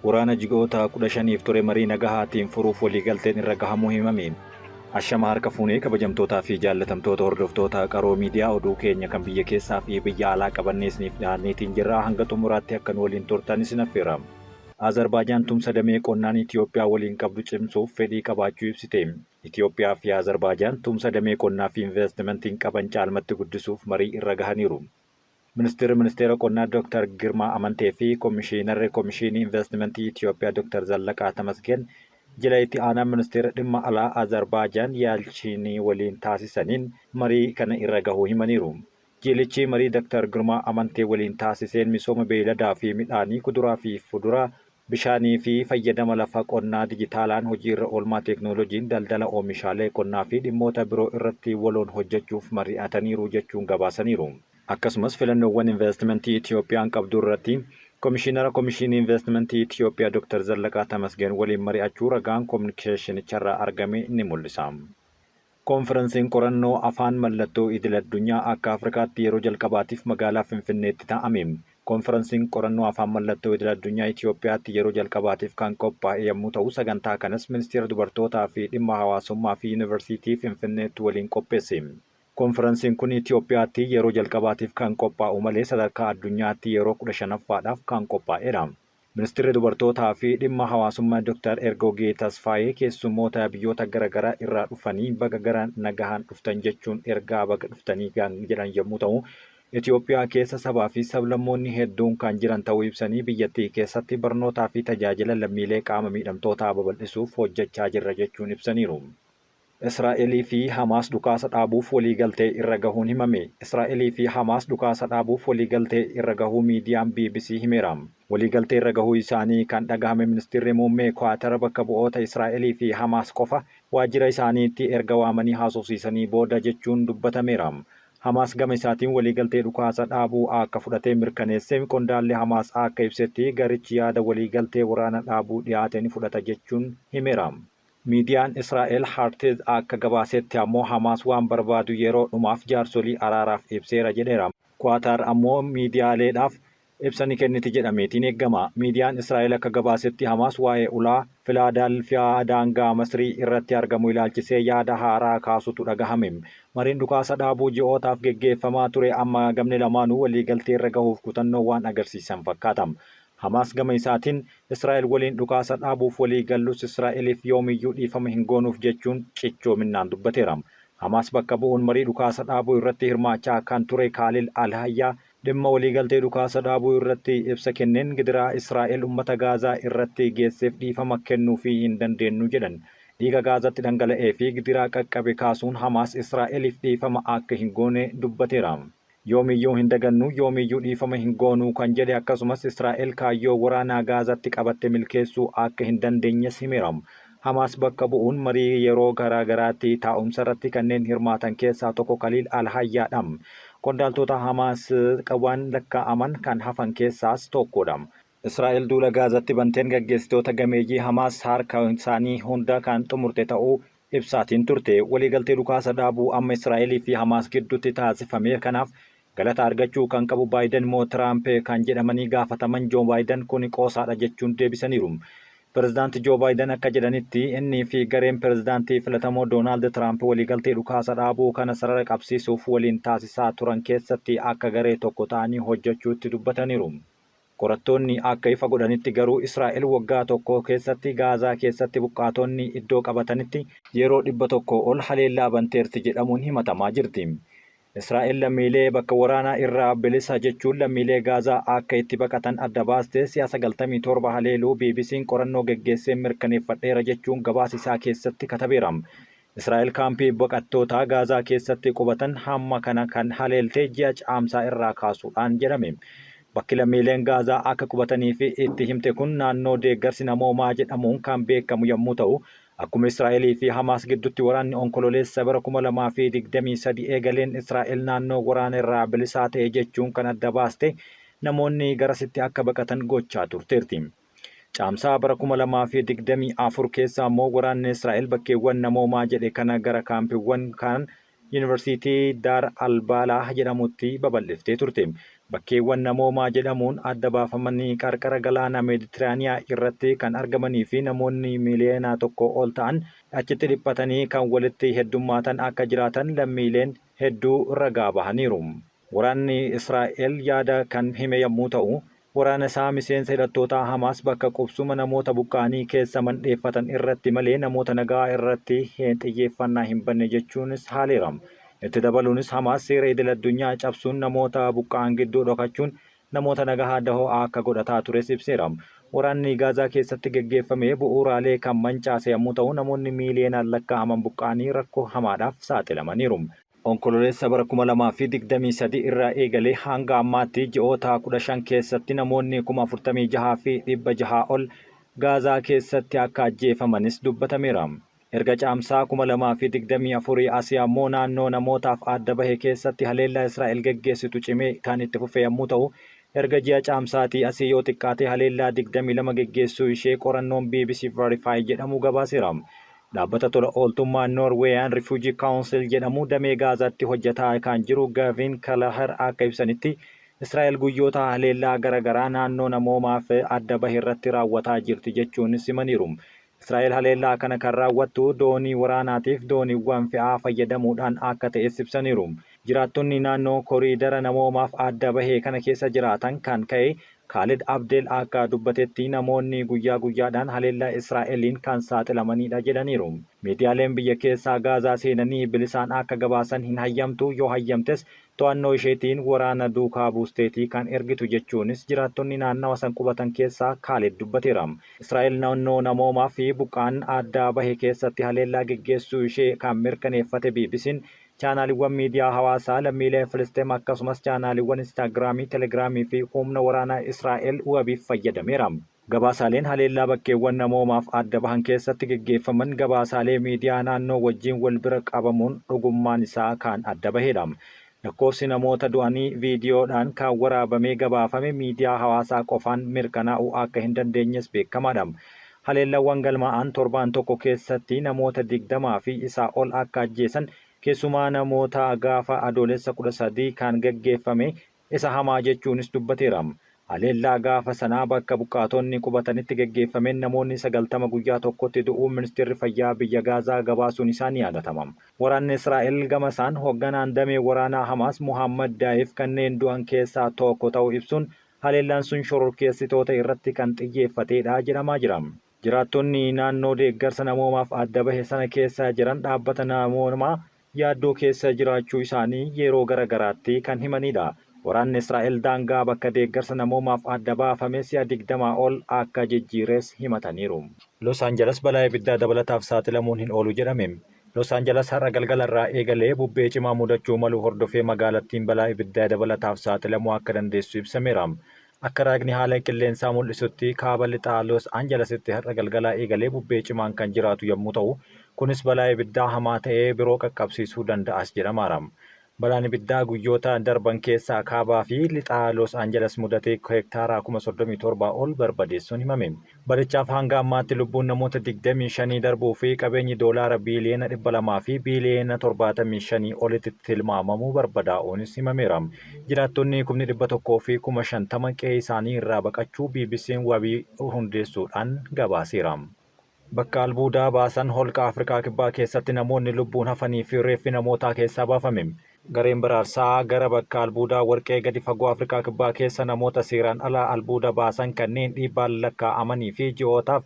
Waraana jigoota 15f ture marii nagahaatiin furuuf waliigalteen irra gahamuu himame. Ashama harka fuunee kabajamtootaa fi jaallatamtoota hordoftoota qaroo miidiyaa oduu keenya kan biyya keessaa fi biyya alaa qabanneesniif dhaanneetiin jirraa hanga xumuraatti akka nu waliin turtan isin affeera. Azerbaajaan tumsa damee qonnaan Itiyoophiyaa waliin qabdu cimsuuf fedhii qabaachuu ibsite. Itiyoophiyaa fi Azerbaajaan tumsa damee qonnaa fi investimentiin qaban caalmatti guddisuuf marii irra gahaniiru. Ministeera qonnaa Dr. Girmaa Amantee fi Komishiinarri Komishinii Investimentii Itiyoophiyaa Dr. Zallaqaa Tamasgeen jila itti aanaa ministeera dhimma alaa Azerbaajaan Yaalchiinii waliin taasisaniin marii kana irra gahuu himaniiru. Jilichi marii Dr. Girmaa Amantee waliin taasiseen misooma beeyladaa fi midhaanii, kuduraa fi fuduraa, bishaanii fi fayyadama lafa qonnaa dijitaalaan hojii irra oolmaa teeknooloojiin daldala oomishaalee qonnaa fi dhimmoota biroo irratti waloon hojjechuuf mari'ataniiru jechuun gabaasaniiru. Akkasumas filannoowwan investimentii Itiyoophiyaan qabdu irratti Komishiinara Komishinii Investimentii Itiyoophiyaa Dr. Zallaqaa Tamasgeen waliin mari'achuu ragaan kominikeeshinicharraa argame ni mul'isa. Konferensiin qorannoo afaan mallattoo idil-addunyaa akka Afrikaatti yeroo jalqabaatiif magaalaa Finfinneetti taa'ame. Konferensiin qorannoo afaan mallattoo idil-addunyaa Itiyoophiyaatti yeroo jalqabaatiif kan qophaa'e yommuu ta'u, sagantaa kanas ministeera dubartootaa fi dhimma hawaasummaa fi yuunivarsiitii Finfinneetti waliin qopheesse. Konferensiin kun Itiyoophiyaatti yeroo jalqabaatiif kan qophaa'u malee sadarkaa addunyaatti yeroo 15ffaadhaaf kan qophaa'edha. Ministeerri dubartootaa fi dhimma hawaasummaa Dr. Ergogee Tasfaayee keessummoota biyyoota garaagaraa irraa dhufanii baga gara nagahaan dhuftan jechuun ergaa baga dhuftanii jedhan yommuu ta'u, Itiyoophiyaa keessa sabaa fi sablammoonni hedduun kan jiran ta'uu ibsanii biyyattii keessatti barnootaa fi tajaajila lammiilee qaama miidhamtootaa babal'isuuf hojjechaa jirra jechuun ibsaniiru. Israa'elii fi Hamaas dhukaasa dhaabuuf waliigaltee irra gahuun himame. Israa'elii fi Hamaas dhukaasa dhaabuuf waliigaltee irra gahuu miidiyaan BBC himeera. Waliigaltee irra gahuu isaanii kan dhagahame ministeerri muummee Kwaatar bakka bu'oota Israa'elii fi Hamaas qofa waajjira isaaniitti erga waamanii haasofsiisanii booda jechuun dubbatameera. Hamaas gama isaatiin waliigaltee dhukaasa dhaabuu akka fudhatee mirkaneesse. Qondaalli Hamaas akka ibsetti garichi yaada waliigaltee waraana dhaabuu dhiyaate ni fudhata jechuun himeera. Miidiyaan Israa'el Hartez akka gabaasetti ammoo Hamaas waan barbaadu yeroo dhumaaf jaarsolii araaraaf ibseera jedheera. Kwaatar ammoo miidiyaaleedhaaf ibsa ni kenniti jedhameetiin eeggama. Miidiyaan Israa'el akka gabaasetti Hamaas waa'ee ulaa Filaadelfiyaa daangaa Masrii irratti argamu ilaalchisee yaada haaraa kaasutu dhagahame. Mariin dhukaasa dhaabuu ji'ootaaf geggeeffamaa ture amma gamni lamaanuu waliigaltee irra gahuuf kutannoo waan agarsiisan fakkaata. Hamaas gama isaatiin Israa'el waliin dhukaasa dhaabuuf walii gallus Israa'eliif yoomiyyuu dhiifama hin goonuuf jechuun cichoominaan dubbateera. Hamaas bakka bu'uun marii dhukaasa dhaabuu irratti hirmaachaa kan ture Kaalil Alhayyaa dhimma waliigaltee dhukaasa dhaabuu irratti ibsa kenneen gidiraa Israa'el uummata Gaazaa irratti geesseef dhiifama kennuufii hin dandeenyu jedhan. Dhiiga Gaazaatti dhangala'ee fi gidiraa qaqqabe kaasuun Hamaas Israa'eliif dhiifama akka hin goone dubbateera. Yoomiyyuu hin dagannu, yoomiyyuu dhiifama hin goonuu kan jedhe akkasumas Israa'el kaayyoo waraanaa Gaazaatti qabatte milkeessuu akka hin dandeenyes himeera. Hamaas bakka bu'uun marii yeroo garaagaraatti taa'umsa irratti kanneen hirmaatan keessaa tokko Kaliil Alhayyaadha. Qondaaltota Hamaas qaban lakkaa'aman kan hafan keessaas tokkodha. Israa'el duula Gaazaatti banteen gaggeessitoota gameeyyii Hamaas harka isaanii hunda kan xumurte ta'uu ibsaatiin turte. Waliigaltee dhukaasa dhaabuu amma Israa'elii fi Hamaas gidduutti taasifame kanaaf galata argachuu kan qabu Baayiden moo Tiraamp kan jedhamanii gaafataman Joo Baayiden kun qoosaadha jechuun deebisaniiru. Pireezidaantii Joo Baayiden akka jedhanitti inni fi gareen pireezidaantii filatamoo Doonaald Tiraamp waliigaltee dhukaasa dhaabuu kana sarara qabsiisuuf waliin taasisaa turan keessatti akka garee tokko ta'anii hojjechuutti dubbataniiru. Qorattoonni akka ifa godhanitti garuu Israa'el waggaa tokko keessatti Gaazaa keessatti buqqaatonni iddoo qabatanitti yeroo 100 ol haleellaa banteerti jedhamuun himatamaa jirti. Israa'el lammiilee bakka waraanaa irraa bilisa jechuun lammiilee Gaazaa akka itti baqatan adda baastee siyaasa 97 haleeluu BBC'n qorannoo geggeessee mirkaneeffadheera jechuun gabaasisaa keessatti katabeera. Israa'el kaampii baqattoota Gaazaa keessatti qubatan hamma kana kan haleeltee ji'a caamsaa irraa kaasuudhaan jedhame. Bakki lammiileen Gaazaa akka qubatanii fi itti himte kun naannoo deeggarsi namoomaa jedhamuun kan beekamu yommuu ta'u, akkuma Israa'elii fi Hamaas gidduutti waraanni onkololeessa bara 2023 eegaleen Israa'el naannoo waraana irraa bilisaa ta'e jechuun kan adda baaste namoonni garasitti akka baqatan gochaa turteerti. Caamsaa bara 2024 keessa ammoo waraanni Israa'el bakkeewwan namoomaa jedhe kana gara kaampiiwwan kan Yuunivarsiitii Daar Albaalaa jedhamutti babal'iftee turte. Bakkeewwan namoomaa jedhamuun adda baafamanii qarqara galaana Meeditiraaniyaa irratti kan argamanii fi namoonni miliyoona tokko ol ta'an achitti dhiphatanii kan walitti heddummaatan akka jiraatan lammiileen hedduu ragaa bahaniiru. Waraanni Israa'el yaada kan hime yommuu ta'u, waraana isaa miseensa hidhattoota Hamaas bakka qubsuma namoota buqqa'anii keessa mandheeffatan irratti malee namoota nagaa irratti xiyyeeffannaa hin banne jechuunis haaleera. Itti dabaluunis Hamaas seera idil addunyaa cabsuun namoota buqqa'an gidduu dhokachuun namoota nagaa dahoo akka godhataa tures ibseera. Waraanni Gaazaa keessatti geggeeffame bu'uuraalee kan mancaase yommuu ta'u, namoonni miiliyoonaan lakkaa'aman buqqa'anii rakkoo hamaadhaaf saaxilamaniiru. Onkololeessa bara 2023 irraa eegalee hanga ammaatti ji'oota 15 keessatti namoonni 46,600 ol Gaazaa keessatti akka ajjeefamanis dubbatameera. Erga caamsaa 2024 asii ammoo naannoo namootaaf adda bahe keessatti haleellaa Israa'el geggeessitu cimee kan itti fufe yommuu ta'u, erga ji'a caamsaatii asii yoo xiqqaate haleellaa 22 geggeessuu ishee qorannoon BBC Verify jedhamu gabaaseera. Dhaabbata tola ooltummaa Norweeyaan Refugee Council jedhamu damee Gaazaatti hojjetaa kan jiru Gavin Kelleher akka ibsanitti Israa'el guyyoota haleellaa garaagaraa naannoo namoomaaf adda bahe irratti raawwataa jirti jechuun simaniiru. Israa'el haleellaa kana kan raawwattu doonii waraanaatiif dooniiwwan fe'aa fayyadamuudhaan akka ta'es ibsaniiru. Jiraattonni naannoo koriidara namoomaaf adda bahee kana keessa jiraatan kan ka'e Khalid Abdel akka dubbatetti namoonni guyyaa guyyaadhaan haleellaa Israa'eliin kan saaxilamanidha jedhaniiru. Miidiyaaleen biyya keessaa Gaazaa seenanii bilisaan akka gabaasan hin hayyamtu, yoo hayyamtes to'annoo isheetiin waraana duukaa buusteetii kan ergitu jechuunis jiraattonni naannawa san qubatan keessaa Khalid dubbateera. Israa'el naannoo namoomaa fi buqqaan adda bahe keessatti haleellaa geggeessuu ishee kan mirkaneeffate BBC'n chaanaaliiwwan miidiyaa hawaasaa lammiilee Filisxeem akkasumas chaanaaliiwwan Instaagiraamii, Telegiraamii fi humna waraanaa Israa'el wabiif fayyadameera. Gabaasaaleen haleellaa bakkeewwan namoomaaf adda bahan keessatti geggeeffaman gabaasaalee miidiyaa naannoo wajjin wal bira qabamuun dhugummaan isaa kan adda bahedha. Lakkoofsi namoota du'anii viidiyoodhaan kan waraabamee gabaafame miidiyaa hawaasaa qofaan mirkanaa'uu akka hin dandeenyes beekamaadha. Haleellawwan galmaa'an torbaan tokko keessatti namoota 20 fi isaa ol akka ajjeesan keessumaa namoota gaafa adoolessa 13 kan geggeeffame isa hamaa jechuunis dubbateera. Haleellaa gaafa sanaa bakka buqqaatonni qubatanitti geggeeffameen namoonni 90 guyyaa tokkotti du'uu ministeerri fayyaa biyya Gaazaa gabaasuun isaa ni yaadatama. Waraanni Israa'el gama isaan hoogganaan damee waraanaa Hamaas Muhammad Daa'if kanneen du'an keessaa tokko ta'uu ibsuun haleellaan sun shororkeessitoota irratti kan xiyyeeffatedha jedhamaa jira. Jiraattonni naannoo deeggarsa namoomaaf adda bahe sana keessa jiran dhaabbata namoomaa yaaddoo keessa jiraachuu isaanii yeroo garagaraatti kan himanidha. Waraanni Israa'el daangaa bakka deeggarsa namoomaaf adda baafame si'a 20 ol akka jijjiires himataniiru. Los Angeles balaa ibiddaa dabalataaf saaxilamuun hin oolu jedhame. Los Angeles har'a galgalarraa eegalee bubbee cimaa mudachuu malu hordofee magaalattiin balaa ibiddaa dabalataaf saaxilamuu akka dandeessu ibsameera. Akka raagni haala qilleensaa mul'isutti kaaba lixaa Los Angelesitti har'a galgalaa eegalee bubbee cimaan kan jiraatu yommuu ta'u, kunis balaa ibiddaa hamaa ta'ee biroo qaqqabsiisuu danda'as jedhamaara. Balaan ibiddaa guyyoota darban keessaa kaabaa fi lixaa Los Angeles mudatee hektaaraa 37 ol barbadeessuun himame. Barichaaf hanga ammaatti lubbuun namoota 25 darbuu fi qabeenyi doolaara biiliyoona 200 fi biiliyoona 75 olitti tilmaamamu barbadaa'uunis himameera. Jiraattonni 100,000 fi 50,000 qe'ee isaanii irraa baqachuu BBC'n wabii hundeessuudhaan gabaaseera. Bakka albuudaa baasan holqa Afrikaa Kibbaa keessatti namoonni lubbuun hafanii fi reeffi namootaa keessaa baafame. Gareen baraarsaa gara bakka albuudaa warqee gadi fagoo Afrikaa Kibbaa keessa namoota seeraan alaa albuuda baasan kanneen dhiibbaan lakkaa'amanii fi ji'ootaaf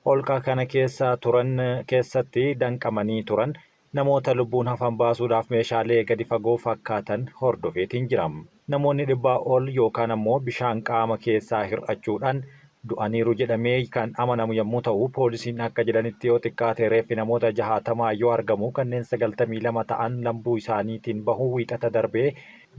holqa kana keessa turan keessatti danqamanii turan namoota lubbuun hafan baasuudhaaf meeshaalee gadi fagoo fakkaatan hordofeetiin jira. Namoonni 100 ol yookaan ammoo bishaan qaama keessaa hir'achuudhaan du'aniiru jedhamee kan amanamu yommuu ta'u, poolisiin akka jedhanitti yoo xiqqaate reeffi namoota 60 yoo argamu kanneen 92 ta'an lambuu isaaniitiin bahuu wiixata darbee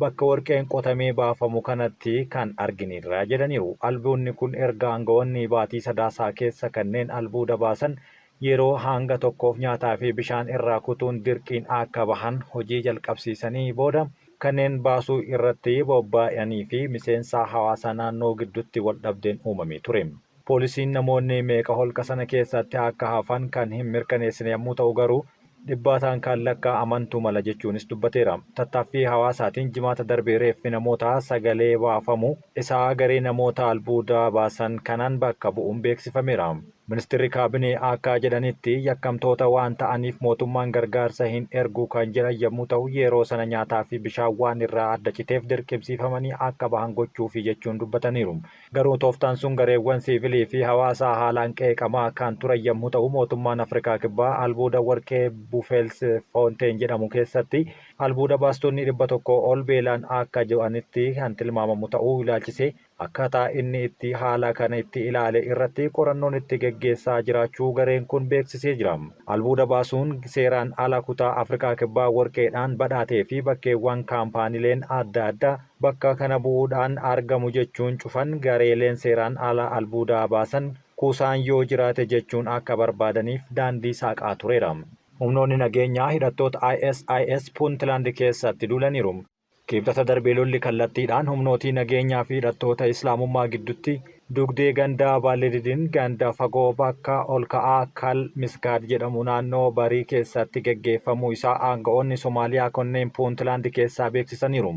bakka warqeen qotamee baafamu kanatti kan arginirra jedhaniiru. Albuudni kun erga aangawoonni baatii sadaasaa keessa kanneen albuuda baasan yeroo hanga tokkoof nyaataa fi bishaan irraa kutuun dirqiin akka bahan hojii jalqabsiisanii booda kanneen baasuu irratti bobba'anii fi miseensa hawaasa naannoo gidduutti wal dhabdeen uumamee ture. Poolisiin namoonni meeqa holqa sana keessatti akka hafan kan hin mirkaneessine yommuu ta'u garuu dhibbaataan kan lakkaa'amantu mala jechuunis dubbateera. Tattaaffii hawaasaatiin jimaata darbee reeffi namoota sagalee baafamu isaa garee namoota albuuda baasan kanaan bakka bu'uun beeksifameera. Ministeerri kaabinee akka jedhanitti yakkamtoota waan ta'aniif mootummaan gargaarsa hin ergu kan jedhan yommuu ta'u, yeroo sana nyaataa fi bishaan waan irraa adda citeef dirqamsiifamanii akka bahan gochuufi jechuun dubbataniiru. Garuu tooftaan sun gareewwan siivilii fi hawaasaa haalaan qeeqamaa kan turan yommuu ta'u, mootummaan Afrikaa Kibbaa albuuda warqee Buufeels Foonteen jedhamu keessatti albuuda baastonni 100 ol beelaan akka jedhanitti kan tilmaamamu ta'uu ilaalchise akkaataa inni itti haala kana itti ilaale irratti qorannoon itti geggeessaa jiraachuu gareen kun beeksisee jira. Albuuda baasuun seeraan ala kutaa Afrikaa Kibbaa warqeedhaan badhaatee fi bakkeewwan kaampaaniileen adda addaa bakka kana bu'uudhaan argamu jechuun cufan gareeleen seeraan ala albuuda baasan kuusaan yoo jiraate jechuun akka barbaadaniif daandii saaqaa tureera. Humnoonni nageenyaa hidhattoota ISIS Puuntland keessatti duulaniiru. Kibxata darbee lolli kallattiidhaan humnootii nageenyaa fi hidhattoota Islaamummaa gidduutti dugdee gandaa Baaleediin ganda fagoo bakka ol ka'aa Kal Miskaad jedhamu naannoo barii keessatti geggeeffamuu isaa aanga'oonni Somaaliyaa kanneen Puuntland keessaa beeksisaniiru.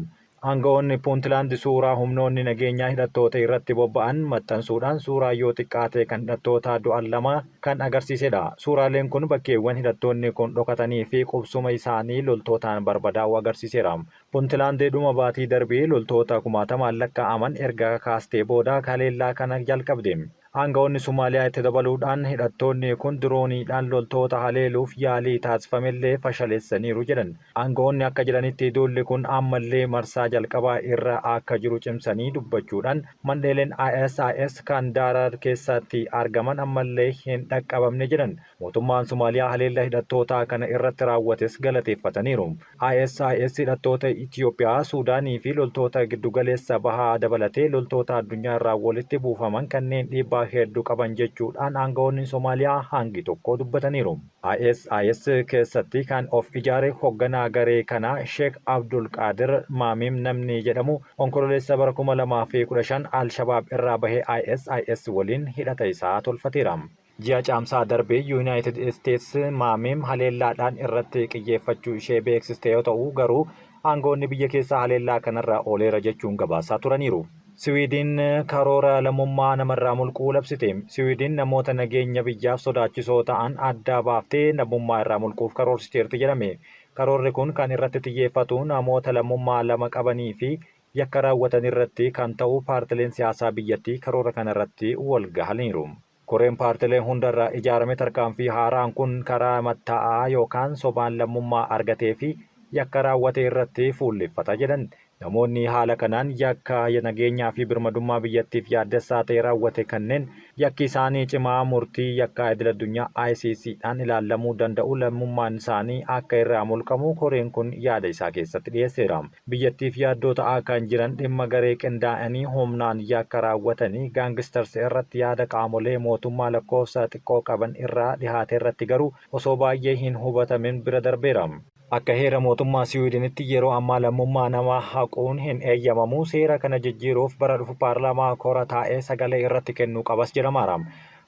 Aanga'oonni Puuntland suuraa humnoonni nageenyaa hidhattoota irratti bobba'an maxxansuudhaan suuraa yoo xiqqaate kan hidhattoota du'an lama kan agarsiisedha. Suuraaleen kun bakkeewwan hidhattoonni kun dhokatanii fi qubsuma isaanii loltootaan barbadaa'u agarsiiseera. Puuntland dhuma baatii darbee loltoota 10,000 lakkaa'aman erga kaastee booda haleellaa kana jalqabde. Aanga'oonni Somaaliyaa itti dabaluudhaan hidhattoonni kun dirooniidhaan loltoota haleeluuf yaalii taasifamellee fashaleessaniiru jedhan. Aanga'oonni akka jedhanitti duulli kun ammallee marsaa jalqabaa irra akka jiru cimsanii dubbachuudhaan mandheeleen ISIS kan Daaraar keessatti argaman ammallee hin dhaqqabamne jedhan. Mootummaan Somaaliyaa haleellaa hidhattoota kana irratti raawwates galateeffataniiru. ISIS hidhattoota Itiyoophiyaa, Suudaanii fi loltoota giddugaleessa bahaa dabalatee loltoota addunyaa irraa walitti buufaman kanneen dhiibbaa hedduu qaban jechuudhaan aanga'oonni Somaaliyaa hangi tokko dubbataniiru. ISIS keessatti kan of ijaare hoogganaa garee kanaa Sheek Abdul Qaadir Maamim namni jedhamu onkololeessa bara 2015 Al-Shabaab irraa bahee ISIS waliin hidhata isaa tolfateera. Ji'a caamsaa darbee Yuunaayitid Isteets Maamim haleellaadhaan irratti xiyyeeffachuu ishee beeksiste yoo ta'u, garuu aanga'oonni biyya keessaa haleellaa kanarraa ooleera jechuun gabaasaa turaniiru. Siwiidin karoora lammummaa namarraa mulquu labsite. Siwiidin namoota nageenya biyyaaf sodaachisoo ta'an adda baaftee lammummaa irraa mulquuf karoorsiteerti jedhame. Karoorri kun kan irratti xiyyeeffatu namoota lammummaa lama qabanii fi yakka raawwatan irratti kan ta'u paartileen siyaasaa biyyattii karoora kana irratti wal gahaniiru. Koreen paartileen hundarraa ijaarame tarkaanfii haaraan kun karaa matta'aa yookaan sobaan lammummaa argatee fi yakka raawwate irratti fuulleffata jedhan. Namoonni haala kanaan yakka nageenyaa fi birmadummaa biyyattiif yaaddessaa ta'e raawwate kanneen yakki isaanii cimaa murtii yakka idil-addunyaa ICCdhaan ilaalamuu danda'u lammummaan isaanii akka irraa mulqamu koreen kun yaada isaa keessatti dhiyeesseera. Biyyattiif yaaddoo ta'aa kan jiran dhimma garee qindaa'anii humnaan yakka raawwatanii gaangisters irratti yaada qaamolee mootummaa lakkoofsa xiqqoo qaban irraa dhihaate irratti garuu osoo baay'ee hin hubatamin bira darbeera. Akka heera mootummaa Siwiidinitti yeroo ammaa lammummaa nama haquun hin eeyyamamu. Seera kana jijjiiruuf bara dhufu paarlaamaa kora taa'ee sagalee irratti kennuu qabas jedhamaara.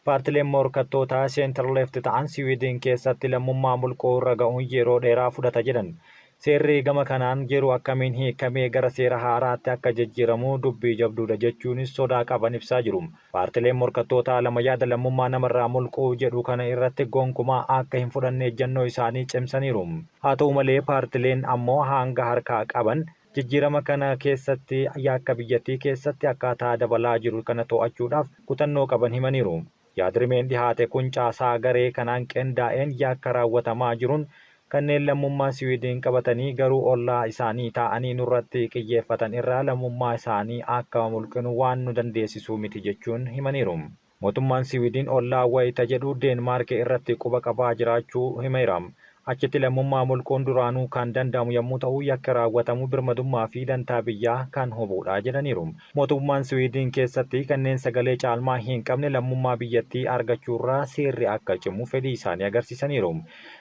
Paartileen morkattootaa seentar leefti ta'an Siwiidin keessatti lammummaa mulquu irra ga'uun yeroo dheeraa fudhata jedhan. Seerri gama kanaan jiru akkamiin hiikamee gara seera haaraatti akka jijjiiramu dubbii jabduudha jechuunis sodaa qaban ibsaa jiru. Paartileen morkattootaa lama yaada lammummaa namarraa mulquu jedhu kana irratti gonkumaa akka hin fudhanne ejjennoo isaanii cimsaniiru. Haa ta'u malee paartileen ammoo hanga harkaa qaban jijjiirama kana keessatti yakka biyyattii keessatti akkaataa dabalaa jiru kana to'achuudhaaf kutannoo qaban himaniiru. Yaadrimeen dhihaate kun caasaa garee kanaan qindaa'een yakka raawwatamaa jiruun kanneen lammummaa Siwiidin qabatanii garuu ollaa isaanii taa'anii nurratti xiyyeeffatan irraa lammummaa isaanii akka mulqinu waan nu dandeessisu miti jechuun himaniiru. Mootummaan Siwiidin ollaa wayita jedhu Deenmaark irratti quba qabaa jiraachuu himeera. Achitti lammummaa mulquun duraanuu kan danda'amu yommuu ta'u, yakka raawwatamu birmadummaa fi dantaa biyyaa kan hubuudha jedhaniiru. Mootummaan Siwiidin keessatti kanneen sagalee caalmaa hin qabne lammummaa biyyattii argachuurraa seerri akka cimu fedhii isaanii agarsiisaniiru.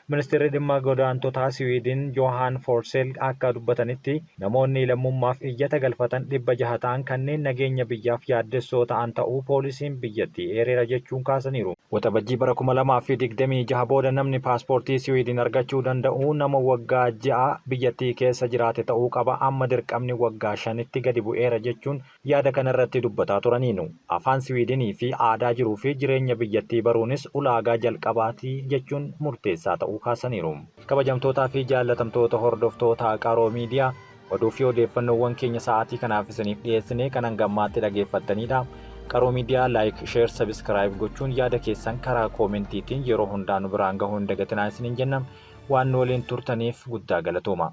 Ministeerri dhimma godaantotaa Siwiidin Johan Forsell akka dubbatanitti namoonni lammummaaf iyyata galfatan 600 ta'an kanneen nageenya biyyaaf yaaddessoo ta'an ta'uu poolisiin biyyattii eereera jechuun kaasaniiru. Waxabajjii bara 2026 booda namni paaspoortii Siwiidin argachuu danda'u nama waggaa 6 biyyattii keessa jiraate ta'uu qaba. Amma dirqamni waggaa 5tti gadi bu'eera jechuun yaada kanarratti dubbataa turaniinu. Afaan Siwiidinii fi aadaa jiruu fi jireenya biyyattii baruunis ulaagaa jalqabaatii jechuun murteessaa ta'uu kaasaniiru. Kabajamtootaa fi jaallatamtoota hordoftoota Qaroo Miidiyaa oduu fi odeeffannoowwan keenya sa'aatii kanaaf isiniif dhiyeessine kan hangammaatti dhaggeeffattanidha. Qaroo Miidiyaa like, share, subscribe gochuun yaada keessan karaa koomentiitiin yeroo hundaa nu biraan gahuu hin dagatinaa isiniin jennam. Waan nu waliin turtaniif guddaa galatooma.